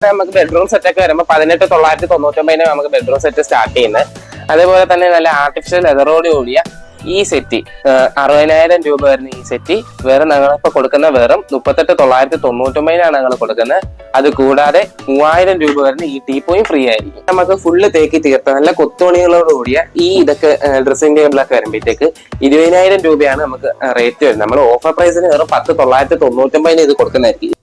നമുക്ക് bedroom set ഒക്കെ വരുമ്പോൾ 18,999 നമുക്ക് ബെഡ്റൂം സെറ്റ് സ്റ്റാർട്ട് ചെയ്യുന്നത്. അതേപോലെ തന്നെ നല്ല ആർട്ടിഫിഷ്യൽ ലെതറോട് കൂടിയ ഈ സെറ്റ് 60,000 രൂപ വരുന്ന ഈ സെറ്റ് വേറെ ഞങ്ങളിപ്പോ കൊടുക്കുന്ന വെറും 38,999 ഞങ്ങൾ കൊടുക്കുന്നത്. അത് കൂടാതെ 3,000 രൂപ വരുന്ന ഈ ടീപ്പോയും ഫ്രീ ആയിരിക്കും. നമുക്ക് ഫുള്ള് തേക്കി തീർത്ത നല്ല കൊത്തുപണികളോട് കൂടിയ ഈ ഇതൊക്കെ ഡ്രസ്സിംഗ് ടേബിൾ ഒക്കെ വരുമ്പോഴത്തേക്ക് 20,000 രൂപയാണ് നമുക്ക് റേറ്റ് വരുന്നത്. നമ്മൾ ഓഫർ പ്രൈസിന് വെറും 10,999 ഇത് കൊടുക്കുന്നതായിരിക്കും.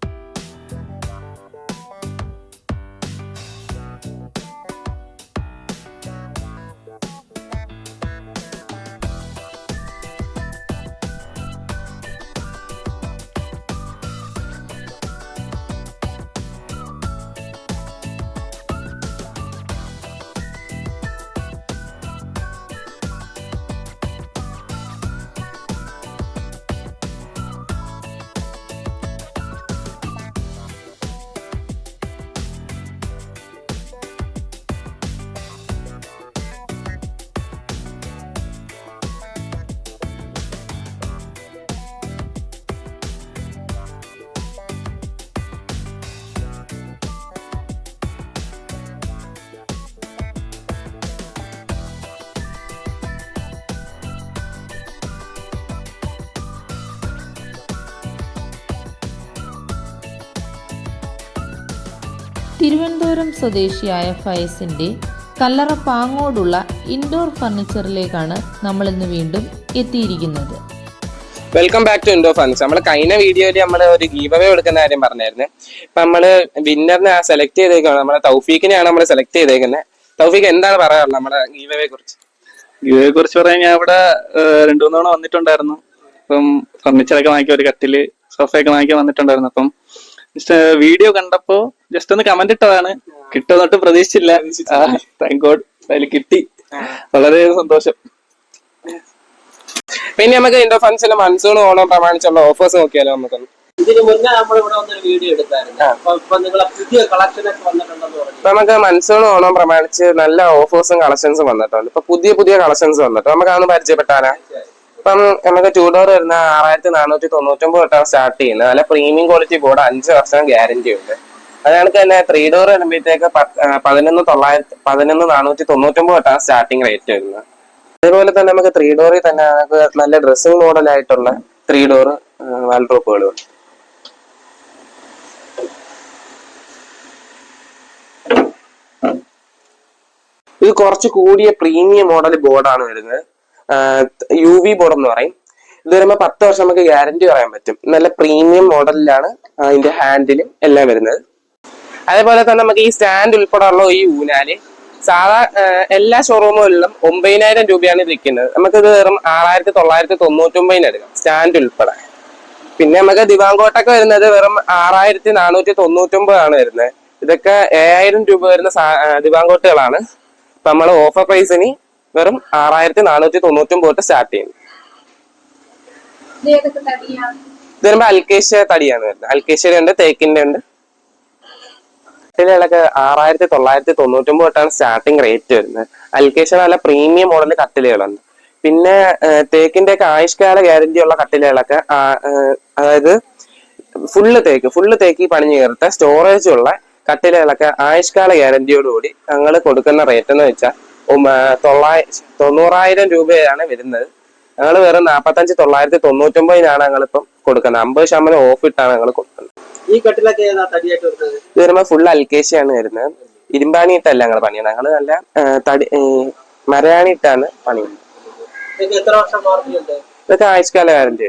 തിരുവനന്തപുരം സ്വദേശിയായ ഫയസിന്റെ കല്ലറ പാങ്ങോടുള്ള ഇൻഡോർ ഫർണിച്ചറിലേക്കാണ് നമ്മൾ ഇന്ന് വീണ്ടും എത്തിയിരിക്കുന്നത്. Welcome back to indoor furniture. നമ്മൾ കഴിഞ്ഞ വീഡിയോയിൽ നമ്മൾ ഒരു ഗീവ് അവേ കൊടുക്കുന്ന കാര്യം പറഞ്ഞായിരുന്നു. ഇപ്പൊ നമ്മള് വിന്നറിനെ സെലക്ട് ചെയ്തേക്കാണ്. നമ്മളെ തൗഫീഖിനെയാണ് നമ്മൾ സെലക്ട് ചെയ്തേക്കുന്നത്. തൗഫീഖ് എന്താണ് പറയാറുള്ളത് നമ്മുടെ ഗീവ് അവയെ കുറിച്ച്? ഗീവ് അവയെ കുറിച്ച് പറയാൻ ഞാൻ ഇവിടെ 2-3 തവണ വന്നിട്ടുണ്ടായിരുന്നു. അപ്പം ഫർണിച്ചറൊക്കെ വാങ്ങിയ ഒരു കട്ടില് സോഫയൊക്കെ വാങ്ങിക്കാൻ വന്നിട്ടുണ്ടായിരുന്നു. അപ്പം വീഡിയോ കണ്ടപ്പോ ജസ്റ്റ് ഒന്ന് കമന്റ് ഇട്ടതാണ്. കിട്ടുമെന്നിട്ട് പ്രതീക്ഷിച്ചില്ല. താങ്ക് ഗോഡ് അതിൽ കിട്ടി. വളരെ സന്തോഷം. പിന്നെ നമുക്ക് ഇൻഡോർ ഫർണിച്ചറിന്റെ മൺസൂൺ ഓണം പ്രമാണിച്ചുള്ള ഓഫേഴ്സ് നോക്കിയാലോ? നമുക്കൊന്ന് ഇതിന് മുന്നേ നമ്മളിവിടെ വന്നൊരു വീഡിയോ എടുത്തായിരുന്നു. പുതിയ കളക്ഷൻ ഒക്കെ വന്നിട്ടുണ്ടെന്ന് പറഞ്ഞു. ഇപ്പൊ നമുക്ക് മൺസൂൺ ഓണം പ്രമാണിച്ച് നല്ല ഓഫേഴ്സും കളക്ഷൻസും വന്നിട്ടുണ്ട്. ഇപ്പൊ പുതിയ കളക്ഷൻസ് വന്നിട്ട് നമുക്ക് അതൊന്ന് പരിചയപ്പെട്ടാലാ? ഇപ്പം നമുക്ക് 2 ഡോർ വരുന്ന 6,499 തൊട്ടാണ് സ്റ്റാർട്ട് ചെയ്യുന്നത്. നല്ല പ്രീമിയം ക്വാളിറ്റി ബോർഡ്, 5 വർഷം ഗ്യാരണ്ടി ഉണ്ട്. അത് കണക്ക് തന്നെ 3 ഡോർ വരുമ്പോഴത്തേക്ക് 11,499 തൊട്ടാണ് സ്റ്റാർട്ടിങ് റേറ്റ് വരുന്നത്. അതേപോലെ തന്നെ നമുക്ക് 3 ഡോറിൽ തന്നെ നമുക്ക് നല്ല ഡ്രസ്സിംഗ് മോഡലായിട്ടുള്ള 3 ഡോർ വാൾഡ്രോപ്പുകളും ഉണ്ട്. ഇത് കുറച്ച് കൂടിയ പ്രീമിയം മോഡൽ ബോർഡാണ് വരുന്നത്. UV ബോർഡ് എന്ന് പറയും. ഇത് വരുമ്പോൾ 10 വർഷം നമുക്ക് ഗ്യാരണ്ടി പറയാൻ പറ്റും. നല്ല പ്രീമിയം മോഡലിലാണ് അതിന്റെ ഹാൻഡിലും എല്ലാം വരുന്നത്. അതേപോലെ തന്നെ നമുക്ക് ഈ സ്റ്റാൻഡ് ഉൾപ്പെടെയുള്ള ഈ ഊനാല് സാധാ എല്ലാ ഷോറൂമുകളിലും 9,000 രൂപയാണ് വിൽക്കുന്നത്. നമുക്കിത് വെറും 6,999 എടുക്കാം സ്റ്റാൻഡ് ഉൾപ്പെടെ. പിന്നെ നമുക്ക് ദിവാങ്കോട്ടൊക്കെ വരുന്നത് വെറും 6,499 ആണ് വരുന്നത്. ഇതൊക്കെ 7,000 രൂപ വരുന്ന ദിവാങ്കോട്ടുകളാണ്. അപ്പൊ നമ്മൾ ഓഫർ പ്രൈസിന് വെറും 6,499 തൊട്ട് സ്റ്റാർട്ട് ചെയ്യുന്നു. ഇത് വരുമ്പോ അൽക്കേഷ്യ തടിയാണ് വരുന്നത്. അൽക്കേഷ്യയുടെ ഉണ്ട്, തേക്കിന്റെ ഉണ്ട്. കട്ടിലുകളൊക്കെ 6,999 തൊട്ടാണ് സ്റ്റാർട്ടിങ് റേറ്റ് വരുന്നത്. അൽക്കേഷ്യ നല്ല പ്രീമിയം മോഡൽ കട്ടിലുകളുണ്ട്. പിന്നെ തേക്കിന്റെ ഒക്കെ ആയുഷ്കാല ഗ്യാരണ്ടി ഉള്ള കട്ടിലുകളൊക്കെ അതായത് ഫുള്ള് തേക്ക് പണിഞ്ഞു ചേർത്ത സ്റ്റോറേജ് ഉള്ള കട്ടിലുകളൊക്കെ ആയുഷ്കാല ഗ്യാരണ്ടിയോടുകൂടി ഞങ്ങൾ കൊടുക്കുന്ന റേറ്റ് എന്ന് വെച്ചാൽ 90,000 രൂപയാണ് വരുന്നത്. ഞങ്ങൾ വെറും 45,999 ഞങ്ങളിപ്പം കൊടുക്കുന്നത്. 50% ഓഫ് ഇട്ടാണ് ഞങ്ങൾ കൊടുക്കുന്നത്. ഈ കട്ടിലൊക്കെ തടിയായിട്ട് വരുന്നത്? ഇത് വരുമ്പോൾ ഫുൾ അൽക്കേഷ്യാണ് വരുന്നത്. ഇരുമ്പാണിയിട്ടല്ല ഞങ്ങൾ പണിയുന്നത്. ഞങ്ങൾ നല്ല മരയാണിയിട്ടാണ് പണിയുന്നത്. ഇതൊക്കെ ആയുഷ്കാല ഗ്യാരണ്ടി.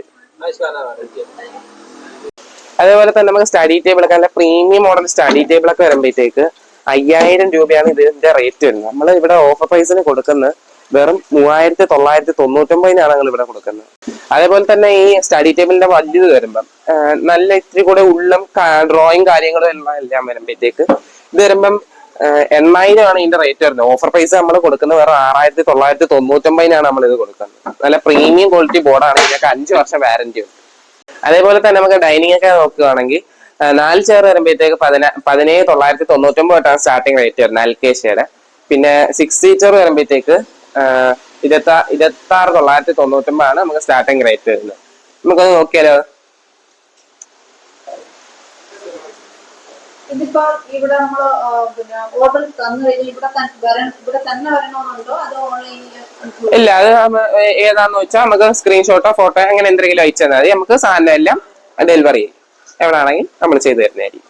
അതേപോലെ തന്നെ നമുക്ക് സ്റ്റഡി ടേബിൾ ഒക്കെ നല്ല പ്രീമിയം മോഡൽ സ്റ്റഡി ടേബിൾ ഒക്കെ വരുമ്പോഴത്തേക്ക് 5,000 രൂപയാണ് ഇതിന്റെ റേറ്റ് വരുന്നത്. നമ്മൾ ഇവിടെ ഓഫർ പ്രൈസിന് കൊടുക്കുന്നത് വെറും 3,999 ഞങ്ങൾ ഇവിടെ കൊടുക്കുന്നത്. അതേപോലെ തന്നെ ഈ സ്റ്റഡി ടേബിളിന്റെ വലുത് വരുമ്പം നല്ല ഇത്തിരി കൂടെ ഉള്ളും ഡ്രോയിങ് കാര്യങ്ങളും എല്ലാം വരുമ്പോഴത്തേക്ക് ഇത് വരുമ്പം 8,000 ആണ് ഇതിന്റെ റേറ്റ് വരുന്നത്. ഓഫർ പ്രൈസ് നമ്മൾ കൊടുക്കുന്നത് വെറും 6,999 നമ്മൾ ഇത് കൊടുക്കുന്നത്. നല്ല പ്രീമിയം ക്വാളിറ്റി ബോർഡാണ്. ഇതിനൊക്കെ 5 വർഷം വാറന്റി ഉണ്ട്. അതേപോലെ തന്നെ നമുക്ക് ഡൈനിങ് ഒക്കെ നോക്കുകയാണെങ്കിൽ 4 ചെയർ വരുമ്പോഴത്തേക്ക് 17,999 തൊട്ടാണ് സ്റ്റാർട്ടിങ് റേറ്റ് വരുന്നത് അൽക്കേഷ്യയുടെ. പിന്നെ 6 സീറ്റർ വരുമ്പോഴത്തേക്ക് 26,999 ആണ് നമുക്ക് സ്റ്റാർട്ടിങ് റേറ്റ് വരുന്നത്. നമുക്കത് നോക്കിയാലോ? ഇതിപ്പോ ഇവിടെ നമ്മള് പിന്നെ ഓർഡർ തന്നു കഴിഞ്ഞാൽ ഇവിടെ തന്നെ വരണമെന്നുണ്ടോ അതോ ഓൺലൈനിൽ? ഇല്ല, അത് ഏതാന്ന് വെച്ചാൽ നമുക്ക് സ്ക്രീൻഷോട്ടോ ഫോട്ടോ അങ്ങനെ എന്തെങ്കിലും അയച്ചു തന്നാൽ മതി. നമുക്ക് സാധനം എല്ലാം ഡെലിവറി ചെയ്യും. എവിടെയാണെങ്കിൽ നമ്മൾ ചെയ്തു തരുന്നതായിരിക്കും.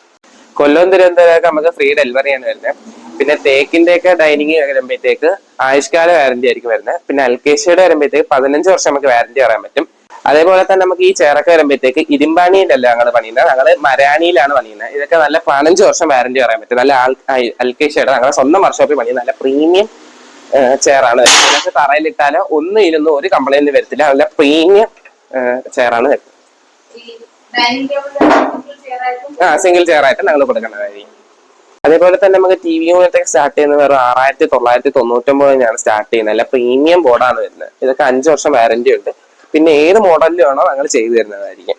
കൊല്ലം തിരുവനന്തപുരമൊക്കെ നമുക്ക് ഫ്രീ ഡെലിവറിയാണ് വരുന്നത്. പിന്നെ തേക്കിന്റെ ഒക്കെ ഡൈനിങ് വരുമ്പോഴത്തേക്ക് ആയുഷ്കാല വാറന്റി ആയിരിക്കും വരുന്നത്. പിന്നെ അൽക്കേഷ്യയുടെ വരുമ്പോഴത്തേക്ക് 15 വർഷം നമുക്ക് വാറന്റി പറയാൻ പറ്റും. അതേപോലെ തന്നെ നമുക്ക് ഈ ചേറൊക്കെ വരുമ്പോഴത്തേക്ക് ഇരുമ്പാണിയിലല്ല ഞങ്ങൾ പണിയുന്നത്, ഞങ്ങൾ മരാണിയിലാണ് പണിയുന്നത്. ഇതൊക്കെ നല്ല 15 വർഷം വാറന്റി പറയാൻ പറ്റും. നല്ല അൽക്കേഷ്യയുടെ ഞങ്ങളുടെ സ്വന്തം വർക്ക്ഷോപ്പിൽ പണിയുന്ന നല്ല പ്രീമിയം ചെയറാണ്. ഇതിനൊക്കെ തറയിലിട്ടാല് ഒന്നും ഒരു കംപ്ലൈന്റ് വരത്തില്ല. നല്ല പ്രീമിയം ചെയറാണ് വരുന്നത്. സിംഗിൾ ചെയർ ആയിട്ട് ഞങ്ങൾ കൊടുക്കുന്നതായിരിക്കും. അതേപോലെ തന്നെ നമുക്ക് ടി വി യൂണിറ്റൊക്കെ സ്റ്റാർട്ട് ചെയ്യുന്നത് വെറും 6999 സ്റ്റാർട്ട് ചെയ്യുന്നത്. അല്ല പ്രീമിയം ബോർഡാണ് വരുന്നത്. ഇതൊക്കെ 5 വർഷം വാറന്റി ഉണ്ട്. പിന്നെ ഏത് മോഡലിലും ആണോ ഞങ്ങൾ ചെയ്തു തരുന്നതായിരിക്കും.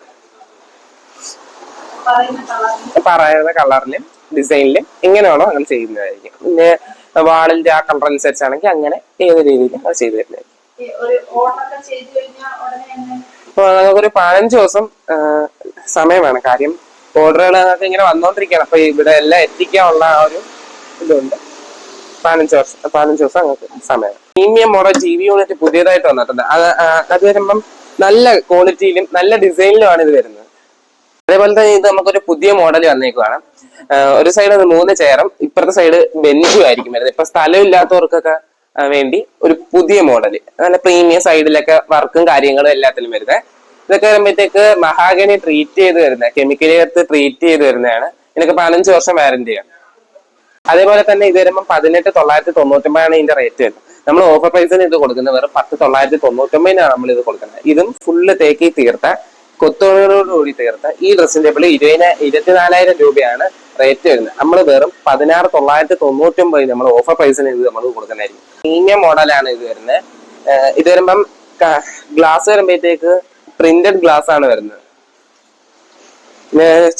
പറയുന്ന കളറിലും ഡിസൈനിലും എങ്ങനെയാണോ ഞങ്ങൾ ചെയ്യുന്നതായിരിക്കും. പിന്നെ വാളിന്റെ ആ കളർ അനുസരിച്ചാണെങ്കിൽ അങ്ങനെ ഏത് രീതിയിൽ ഞങ്ങൾ ചെയ്തു തരുന്നതായിരിക്കും. അപ്പൊ നമുക്കൊരു 15 ദിവസം സമയം വേണം. കാര്യം ഓർഡറുകൾ ഇങ്ങനെ വന്നോണ്ടിരിക്കുകയാണ്. അപ്പൊ ഇവിടെ എല്ലാം എത്തിക്കാനുള്ള ആ ഒരു ഇതുണ്ട്. 15 ദിവസം നമുക്ക് സമയം. Premium model T V unit പുതിയതായിട്ട് വന്നിട്ടുണ്ട്. അത് വരുമ്പം നല്ല ക്വാളിറ്റിയിലും നല്ല ഡിസൈനിലുമാണ് ഇത് വരുന്നത്. അതേപോലെ തന്നെ ഇത് നമുക്കൊരു പുതിയ മോഡൽ വന്നേക്കുവാണ്. ഒരു സൈഡ് 3 ചെയറും ഇപ്പുറത്തെ സൈഡ് ബെഞ്ചും ആയിരിക്കും വരുന്നത്. ഇപ്പൊ സ്ഥലം ഇല്ലാത്തവർക്കൊക്കെ വേണ്ടി ഒരു പുതിയ മോഡൽ നല്ല പ്രീമിയം സൈഡിലൊക്കെ വർക്കും കാര്യങ്ങളും എല്ലാത്തിലും വരുന്നത്. ഇതൊക്കെ വരുമ്പോഴത്തേക്ക് മഹാഗണി ട്രീറ്റ് ചെയ്ത് വരുന്നത്, കെമിക്കലി ചേർത്ത് ട്രീറ്റ് ചെയ്ത് വരുന്നതാണ്. ഇതിനൊക്കെ 15 വർഷം വാറന്റിയാണ്. അതേപോലെ തന്നെ ഇത് വരുമ്പോൾ 18,999 ഇതിന്റെ റേറ്റ് വരുന്നത്. നമ്മൾ ഓഫർ പ്രൈസിന് ഇത് കൊടുക്കുന്നത് വെറും 10,999 നമ്മൾ ഇത് കൊടുക്കുന്നത്. ഇതും ഫുള്ള് തേക്കി തീർത്ത കൊത്തുകളോടുകൂടി തീർത്ത ഈ ഡ്രസ്സിംഗ് ടേബിൾ 24,000 രൂപയാണ് റേറ്റ് വരുന്നത്. നമ്മൾ വെറും 16,999 നമ്മൾ ഓഫർ പ്രൈസിന് ഇത് നമ്മൾ കൊടുക്കുന്നതായിരിക്കും. പ്രീമിയം മോഡലാണ് ഇത് വരുന്നത്. ഇത് വരുമ്പം ഗ്ലാസ് വരുമ്പോഴത്തേക്ക് പ്രിന്റഡ് ഗ്ലാസ് ആണ് വരുന്നത്.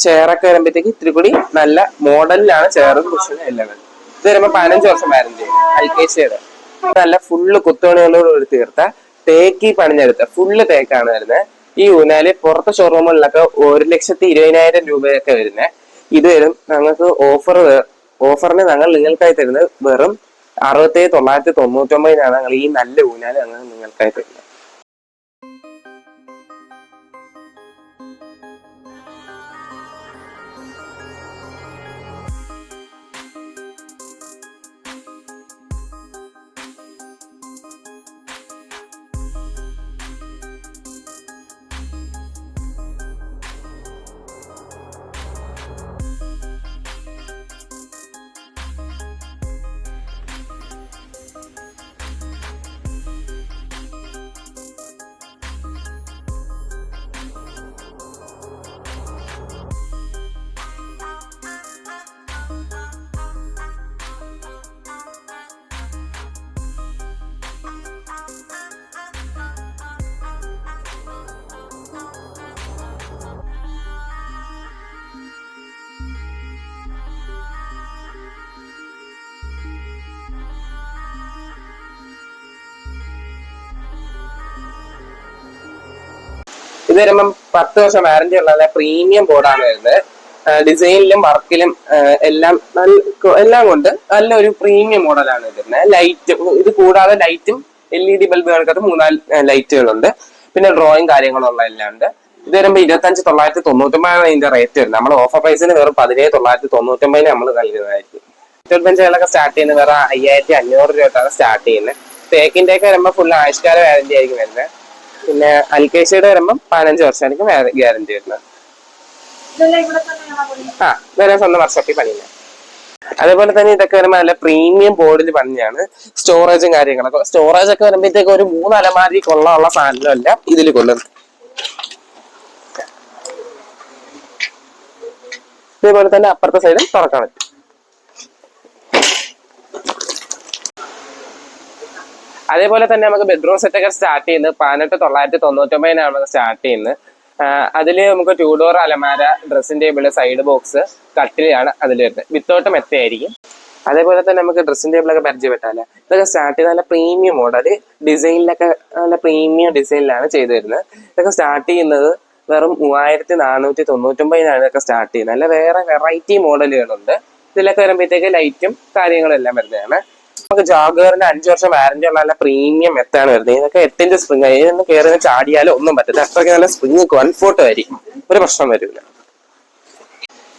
ചെയറൊക്കെ വരുമ്പോഴത്തേക്ക് ഇത്തിരി കൂടി നല്ല മോഡലിലാണ് ചെയറും കുഷനും എല്ലാം വരുന്നത്. ഇത് വരുമ്പോൾ 15 വർഷം വാറന്റി അൽക്കേഷ്യയുടെ നല്ല ഫുള്ള് കുത്തുപണികളോട് തീർത്ത തേക്കി പണിഞ്ഞെടുത്ത ഫുള്ള് തേക്കാണ് വരുന്നത്. ഈ ഊനാല് പുറത്തെ ഷോറൂമുകളിലൊക്കെ 1,20,000 രൂപയൊക്കെ വരുന്നത്. ഇത് വരും ഞങ്ങൾക്ക് ഓഫറിന് ഞങ്ങൾ നിങ്ങൾക്കായി തരുന്നത് വെറും 67,999 ഞങ്ങൾ ഈ നല്ല ഊനാല് ഞങ്ങൾ നിങ്ങൾക്കായി തരുന്നത്. ഇത് വരുമ്പം 10 വർഷം വാറന്റി ഉള്ള പ്രീമിയം ബോർഡാണ് വരുന്നത്. ഡിസൈനിലും വർക്കിലും എല്ലാം കൊണ്ട് നല്ലൊരു പ്രീമിയം മോഡലാണ് വരുന്നത്. ലൈറ്റ് ഇത് കൂടാതെ ലൈറ്റും LED ബൾബുകൾക്കകത്ത് 3-4 ലൈറ്റുകളുണ്ട്. പിന്നെ ഡ്രോയിങ് കാര്യങ്ങളുള്ള എല്ലാം ഉണ്ട്. ഇത് വരുമ്പോൾ 25,999 ഇതിന്റെ റേറ്റ് വരുന്നത്. നമ്മൾ ഓഫർ പ്രൈസിന് വെറും 17,999 നമ്മൾ നൽകുന്നതായിരിക്കും. ബെഞ്ചുകളൊക്കെ സ്റ്റാർട്ട് ചെയ്യുന്നത് വേറെ 5,500 രൂപയാണ് സ്റ്റാർട്ട് ചെയ്യുന്നത്. തേക്കിന്റെ ഒക്കെ വരുമ്പോൾ ഫുൾ ആയുഷ്കാല വാറന്റി ആയിരിക്കും വരുന്നത്. പിന്നെ അൽക്കേഷ്യയുടെ വരുമ്പം 15 വർഷമായിരിക്കും ഗ്യാരണ്ടി വരുന്നത്. ഇതെല്ലാം സ്വന്തം വർഷത്തിൽ പണിയുന്നത്. അതേപോലെ തന്നെ ഇതൊക്കെ വരുമ്പോൾ നല്ല പ്രീമിയം ബോർഡിൽ പണിയാണ്. സ്റ്റോറേജും കാര്യങ്ങളൊക്കെ സ്റ്റോറേജ് ഒക്കെ വരുമ്പോഴത്തേക്ക് ഒരു 3 അലമാരി കൊള്ളാനുള്ള സാധനമല്ല ഇതിൽ കൊള്ളുന്നത്. ഇതേപോലെ തന്നെ അപ്പുറത്തെ സൈഡും തുറക്കാൻ പറ്റും. അതേപോലെ തന്നെ നമുക്ക് ബെഡ്റൂം സെറ്റ് ഒക്കെ സ്റ്റാർട്ട് ചെയ്യുന്നത് 18,999 നമുക്ക് സ്റ്റാർട്ട് ചെയ്യുന്നത്. അതില് നമുക്ക് 2 ഡോർ അലമാര, ഡ്രസ്സിംഗ് ടേബിള്, സൈഡ് ബോക്സ്, കട്ടിലാണ് അതിൽ വരുന്നത്. വിത്തൗട്ട് മെത്തയായിരിക്കും. അതേപോലെ തന്നെ നമുക്ക് ഡ്രസ്സിംഗ് ടേബിളൊക്കെ പരിചയപ്പെട്ടാല് ഇതൊക്കെ സ്റ്റാർട്ട് ചെയ്ത് നല്ല പ്രീമിയം മോഡല് ഡിസൈനിലൊക്കെ നല്ല പ്രീമിയം ഡിസൈനിലാണ് ചെയ്തു വരുന്നത്. ഇതൊക്കെ സ്റ്റാർട്ട് ചെയ്യുന്നത് വെറും 3499 ഇതൊക്കെ സ്റ്റാർട്ട് ചെയ്യുന്നത്. അല്ല വേറെ വെറൈറ്റി മോഡലുകളുണ്ട്. ഇതിലൊക്കെ വരുമ്പോഴത്തേക്ക് ലൈറ്റും കാര്യങ്ങളും എല്ലാം വരുന്നതാണ്. നമുക്ക് ജാഗ്വറിന്റെ 5 വർഷം വാറന്റി ഉള്ള നല്ല പ്രീമിയം മെത്താണ് വരുന്നത്. ഇതൊക്കെ 8 ഇഞ്ച് സ്പ്രിങ് ആയി, ഇതൊന്നും കയറി ചാടിയാലും ഒന്നും പറ്റില്ല. അത്രയ്ക്ക് നല്ല സ്പ്രിങ് കംഫോർട്ട് ആയിരിക്കും, ഒരു പ്രശ്നം വരില്ല.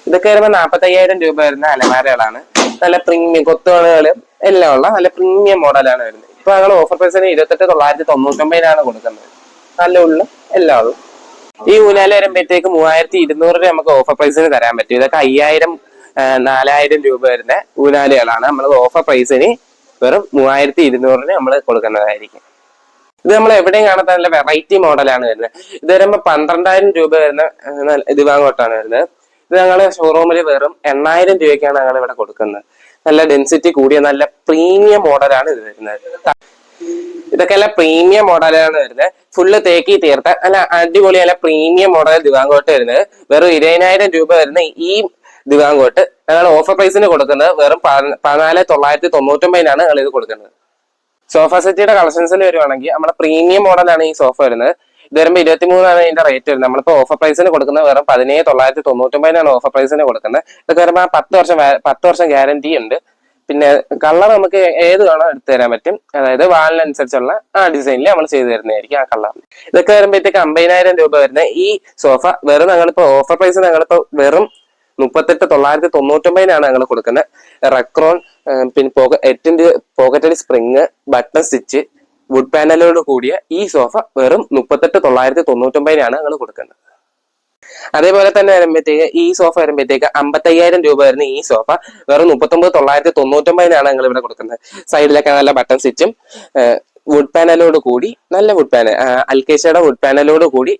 ഇതൊക്കെ വരുമ്പോൾ 45,000 രൂപ വരുന്ന അലമാരകളാണ്. നല്ല പ്രീമിയം കൊത്തുപണികളും എല്ലാം ഉള്ള നല്ല പ്രീമിയം മോഡലാണ് വരുന്നത്. ഇപ്പൊ ഞങ്ങൾ ഓഫർ പ്രൈസിന് 28,999 കൊടുക്കുന്നത്. നല്ല ഉള്ളും എല്ലാം ഉള്ളു. ഈ ഊഞ്ഞാല് വരുമ്പോഴത്തേക്ക് 3200 രൂപ നമുക്ക് ഓഫർ പ്രൈസിന് തരാൻ പറ്റും. ഇതൊക്കെ 5000 4000 രൂപ വരുന്ന ഊഞ്ഞാലുകളാണ്. നമ്മൾ ഓഫർ പ്രൈസിന് വെറും 3200 നമ്മൾ കൊടുക്കുന്നതായിരിക്കും. ഇത് നമ്മൾ എവിടെയും കാണാത്ത നല്ല വെറൈറ്റി മോഡലാണ് വരുന്നത്. ഇത് വരുമ്പോൾ 12,000 രൂപ വരുന്ന ദിവാങ്കോട്ടാണ് വരുന്നത്. ഇത് ഞങ്ങള് ഷോറൂമിൽ വെറും 8,000 രൂപയ്ക്കാണ് ഞങ്ങൾ ഇവിടെ കൊടുക്കുന്നത്. നല്ല ഡെൻസിറ്റി കൂടിയ നല്ല പ്രീമിയം മോഡലാണ് ഇത് വരുന്നത്. ഇതൊക്കെ അല്ല പ്രീമിയം മോഡലാണ് വരുന്നത്. ഫുള്ള് തേക്കി തീർത്ത നല്ല അടിപൊളി നല്ല പ്രീമിയം മോഡൽ ദിവാങ്കോട്ട് വരുന്നത്. വെറും 20,000 രൂപ വരുന്ന ഈ ദിവാങ്കോട്ട് ഞങ്ങൾ ഓഫർ പ്രൈസിന് കൊടുക്കുന്നത് വെറും 14,999 ഞങ്ങൾ ഇത് കൊടുക്കുന്നത്. സോഫ സെറ്റിയുടെ കളക്ഷൻസിൽ വരുവാണെങ്കിൽ നമ്മുടെ പ്രീമിയം മോഡലാണ് ഈ സോഫ വരുന്നത്. ഇത് വരുമ്പോൾ 23 ഇതിന്റെ റേറ്റ് വരുന്നത്. നമ്മളിപ്പോൾ ഓഫർ പ്രൈസിന് കൊടുക്കുന്നത് വെറും 17,999 ഓഫർ പ്രൈസിന് കൊടുക്കുന്നത്. ഇതൊക്കെ വരുമ്പോൾ 10 വർഷം ഗ്യാരണ്ടി ഉണ്ട്. പിന്നെ കളർ നമുക്ക് ഏത് വേണോ എടുത്തു തരാൻ പറ്റും. അതായത് വാളിനനുസരിച്ചുള്ള ആ ഡിസൈനിൽ നമ്മൾ ചെയ്തു തരുന്നതായിരിക്കും ആ കളർ. ഇതൊക്കെ വരുമ്പോഴത്തേക്ക് 50,000 രൂപ വരുന്ന ഈ സോഫ വെറും ഞങ്ങളിപ്പോ ഓഫർ പ്രൈസ് ഞങ്ങളിപ്പോ വെറും 38,999 ഞങ്ങൾ കൊടുക്കുന്നത്. റെക്രോൺ പിന്നെ 8 inch pocketed spring button stitch wood പാനലോട് കൂടിയ ഈ സോഫ വെറും 38,999 ഞങ്ങൾ കൊടുക്കുന്നത്. അതേപോലെ തന്നെ വരുമ്പോഴത്തേക്ക് ഈ സോഫ വരുമ്പോഴത്തേക്ക് 55,000 രൂപ വരുന്ന ഈ സോഫ വെറും 39,999 ഞങ്ങൾ ഇവിടെ കൊടുക്കുന്നത്. സൈഡിലൊക്കെ നല്ല ബട്ടൺ സ്റ്റിച്ചും വുഡ് പാനലോട് കൂടി നല്ല വുഡ് പാനൽ അൽക്കേഷ്യയുടെ വുഡ് പാനലോട് കൂടി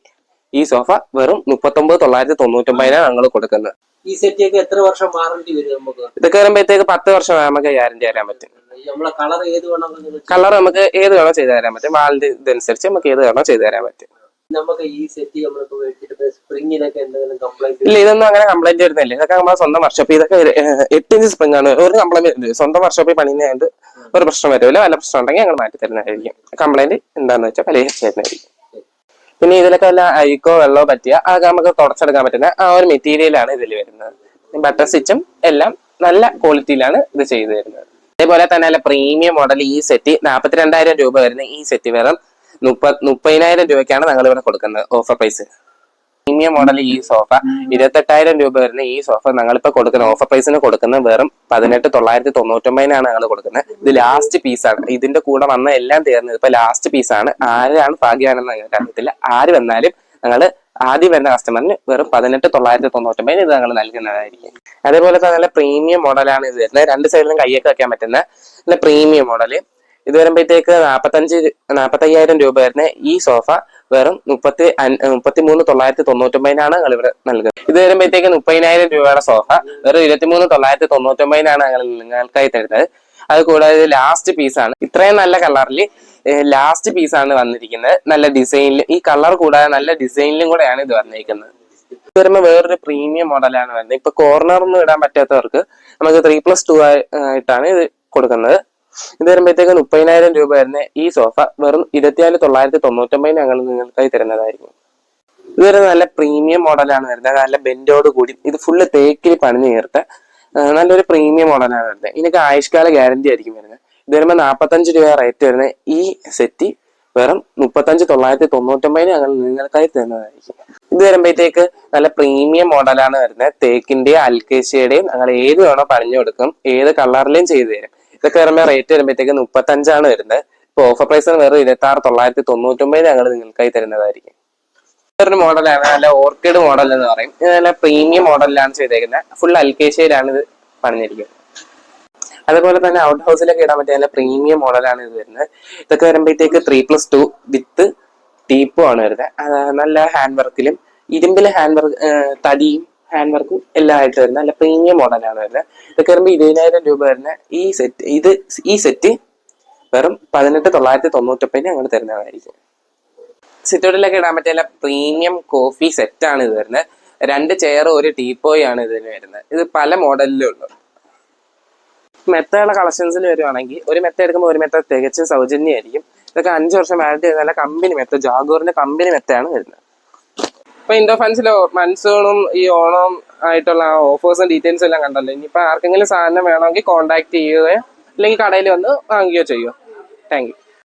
ഈ സോഫ വെറും 39,999 ഞങ്ങൾ കൊടുക്കുന്നത്. ഈ സെറ്റിയൊക്കെ എത്ര വർഷം വാറന്റി വരും നമുക്ക്? ഇതൊക്കെ വരുമ്പോഴത്തേക്ക് 10 വർഷം നമുക്ക് ഗ്യാരണ്ടി തരാൻ പറ്റും. നമ്മളെ കളർ ഏത് വേണം? കളർ നമുക്ക് ഏത് വേണോ ചെയ്തു തരാൻ പറ്റും. വാളിന്റെ ഇതനുസരിച്ച് നമുക്ക് ഏത് വേണോ ചെയ്തു തരാൻ പറ്റും. നമുക്ക് ഈ സെറ്റ് നമ്മളിപ്പോ മേടിച്ചിട്ട് സ്പ്രിങ്ങിനൊക്കെ എന്തെങ്കിലും കംപ്ലൈന്റ് ഇല്ല, ഇതൊന്നും അങ്ങനെ കംപ്ലൈന്റ് വരുന്നില്ല. ഇതൊക്കെ നമ്മുടെ സ്വന്തം വർക്ക്ഷോപ്പ്. ഇതൊക്കെ 8 ഇഞ്ച് സ്പ്രിങ് ആണ്. ഒരു കംപ്ലൈന്റ് സ്വന്തം വർക്ക്ഷോപ്പിൽ പണിയുന്നതുകൊണ്ട് ഒരു പ്രശ്നം വരില്ല. വല്ല പ്രശ്നം ഉണ്ടെങ്കിൽ ഞങ്ങൾ മാറ്റി തരുന്നതായിരിക്കും. കംപ്ലൈന്റ് എന്താണെന്ന് വെച്ചാൽ പരിഹരിച്ചു തരുന്നതായിരിക്കും. പിന്നെ ഇതിലൊക്കെ വല്ല അഴുക്കോ വെള്ളമോ പറ്റിയ അതൊക്കെ നമുക്ക് തുടച്ചെടുക്കാൻ പറ്റുന്ന ആ ഒരു മെറ്റീരിയലാണ് ഇതിൽ വരുന്നത്. ബട്ടർ സ്റ്റിച്ചും എല്ലാം നല്ല ക്വാളിറ്റിയിലാണ് ഇത് ചെയ്തു തരുന്നത്. അതേപോലെ തന്നെ നല്ല പ്രീമിയം മോഡൽ ഈ സെറ്റ് 42,000 രൂപ വരുന്ന ഈ സെറ്റ് വെറും 30,000 രൂപയ്ക്കാണ് ഞങ്ങൾ ഇവിടെ കൊടുക്കുന്നത് ഓഫർ പ്രൈസ്. പ്രീമിയം മോഡൽ ഈ സോഫ 28,000 രൂപ വരുന്ന ഈ സോഫ ഞങ്ങളിപ്പോ കൊടുക്കുന്ന ഓഫർ പ്രൈസിന് കൊടുക്കുന്നത് വെറും 18,999 ഞങ്ങൾ കൊടുക്കുന്നത്. ഇത് ലാസ്റ്റ് പീസാണ്. ഇതിന്റെ കൂടെ വന്ന എല്ലാം തീർന്നത് ഇപ്പൊ ലാസ്റ്റ് പീസാണ്. ആരാണ് ഭാഗ്യവാനെന്ന് ഞങ്ങൾക്ക് അറിയത്തില്ല. ആര് വന്നാലും ഞങ്ങൾ ആദ്യം വരുന്ന കസ്റ്റമറിന് വെറും 18,999 ഇത് ഞങ്ങൾ നൽകുന്നതായിരിക്കും. അതേപോലെ തന്നെ നല്ല പ്രീമിയം മോഡലാണ് ഇത് വരുന്നത്. 2 സൈഡിലും കൈയൊക്കെ വെക്കാൻ പറ്റുന്ന നല്ല പ്രീമിയം മോഡല്. ഇത് വരുമ്പോഴത്തേക്ക് 45,000 രൂപ വരുന്ന ഈ സോഫ വെറും 33,999 ഞങ്ങൾ ഇവിടെ നൽകുന്നത്. ഇത് വരുമ്പോഴത്തേക്ക് 30,000 രൂപയുടെ സോഫ വെറും 23,999 ഞങ്ങൾ നിങ്ങൾക്കായി തരുന്നത്. അത് കൂടാതെ ലാസ്റ്റ് പീസാണ്. ഇത്രയും നല്ല കളറിൽ ലാസ്റ്റ് പീസാണ് വന്നിരിക്കുന്നത്. നല്ല ഡിസൈനിലും ഈ കളർ കൂടാതെ നല്ല ഡിസൈനിലും കൂടെയാണ് ഇത് വന്നിരിക്കുന്നത്. ഇത് വരുമ്പോൾ വേറൊരു പ്രീമിയം മോഡലാണ് വരുന്നത്. ഇപ്പൊ കോർണറൊന്നും ഇടാൻ പറ്റാത്തവർക്ക് നമുക്ക് 3+2 ആയിട്ടാണ് ഇത് കൊടുക്കുന്നത്. ഇത് വരുമ്പോഴത്തേക്ക് 30,000 രൂപ വരുന്ന ഈ സോഫ വെറും 24,999 ഞങ്ങൾ നിങ്ങൾക്കായി തരുന്നതായിരിക്കും. ഇത് വരുന്ന നല്ല പ്രീമിയം മോഡലാണ് വരുന്നത്. നല്ല ബെൻഡോട് കൂടി ഇത് ഫുള്ള് തേക്കിൽ പണിഞ്ഞു ചേർത്ത നല്ലൊരു പ്രീമിയം മോഡലാണ് വരുന്നത്. ഇതിനൊക്കെ ആയുഷ്കാല ഗ്യാരണ്ടി ആയിരിക്കും വരുന്നത്. ഇത് വരുമ്പോൾ 45 രൂപ റേറ്റ് വരുന്ന ഈ സെറ്റ് വെറും 35,999 ഞങ്ങൾ നിങ്ങൾക്കായി തരുന്നതായിരിക്കും. ഇത് വരുമ്പോഴത്തേക്ക് നല്ല പ്രീമിയം മോഡലാണ് വരുന്നത്. തേക്കിന്റെയും അൽക്കേഷ്യയുടെയും ഞങ്ങൾ ഏത് വേണോ പണിഞ്ഞു കൊടുക്കും. ഏത് കളറിലും ചെയ്തു തരും. ഇതൊക്കെ വരുമ്പോൾ റേറ്റ് വരുമ്പോഴത്തേക്ക് 35 വരുന്നത്. ഇപ്പൊ ഓഫർ പ്രൈസ് വെറും 26,999 ഞങ്ങൾ നിങ്ങൾക്കായി തരുന്നതായിരിക്കും. ഒരു മോഡലാണ് നല്ല ഓർക്കിഡ് മോഡൽ എന്ന് പറയും. ഇത് നല്ല പ്രീമിയം മോഡലിലാണ് ചെയ്തേക്കുന്നത്. ഫുൾ അൽക്കേഷ്യയിലാണ് ഇത് പണിഞ്ഞിരിക്കുന്നത്. അതുപോലെ തന്നെ ഔട്ട് ഹൗസിലൊക്കെ ഇടാൻ പറ്റിയ നല്ല പ്രീമിയം മോഡലാണ് ഇത് വരുന്നത്. ഇതൊക്കെ വരുമ്പോഴത്തേക്ക് 3+2 വിത്ത് ടീപ്പും ആണ് വരുന്നത്. നല്ല ഹാൻഡ് വർക്കിലും ഇരുമ്പിലെ ഹാൻഡ് വർക്ക് തടിയും ഹാൻഡ് വർക്കും എല്ലാം ആയിട്ട് വരുന്നത് നല്ല പ്രീമിയം മോഡലാണ് വരുന്നത്. ഇതൊക്കെ വരുമ്പോൾ 20,000 രൂപ വരുന്ന ഈ സെറ്റ് വെറും 18,999 ഞങ്ങൾ തരുന്നതായിരിക്കും. സിറ്റൗട്ടിലൊക്കെ ഇടാൻ പറ്റിയ പ്രീമിയം കോഫി സെറ്റാണ് ഇത് വരുന്നത്. 2 ചെയർ 1 ടീപ്പോയി ആണ് ഇതിന് വരുന്നത്. ഇത് പല മോഡലിലും ഉള്ളു. മെത്തയുള്ള കളക്ഷൻസിൽ വരുവാണെങ്കിൽ ഒരു മെത്ത എടുക്കുമ്പോൾ ഒരു മെത്ത തികച്ചും സൗജന്യമായിരിക്കും. ഇതൊക്കെ 5 വർഷം വാറന്റി നല്ല കമ്പനി മെത്ത, ജാഗോറിന്റെ കമ്പനി മെത്തയാണ് വരുന്നത്. ഇപ്പൊ ഇൻഡോർ ഫൺസിലോ മൺസൂണും ഈ ഓണവും ആയിട്ടുള്ള ആ ഓഫേഴ്സും ഡീറ്റെയിൽസും എല്ലാം കണ്ടല്ലോ. ഇനിയിപ്പോൾ ആർക്കെങ്കിലും സാധനം വേണമെങ്കിൽ കോൺടാക്ട് ചെയ്യുകയോ അല്ലെങ്കിൽ കടയിൽ വന്ന് വാങ്ങുകയോ ചെയ്യുമോ. Thank you.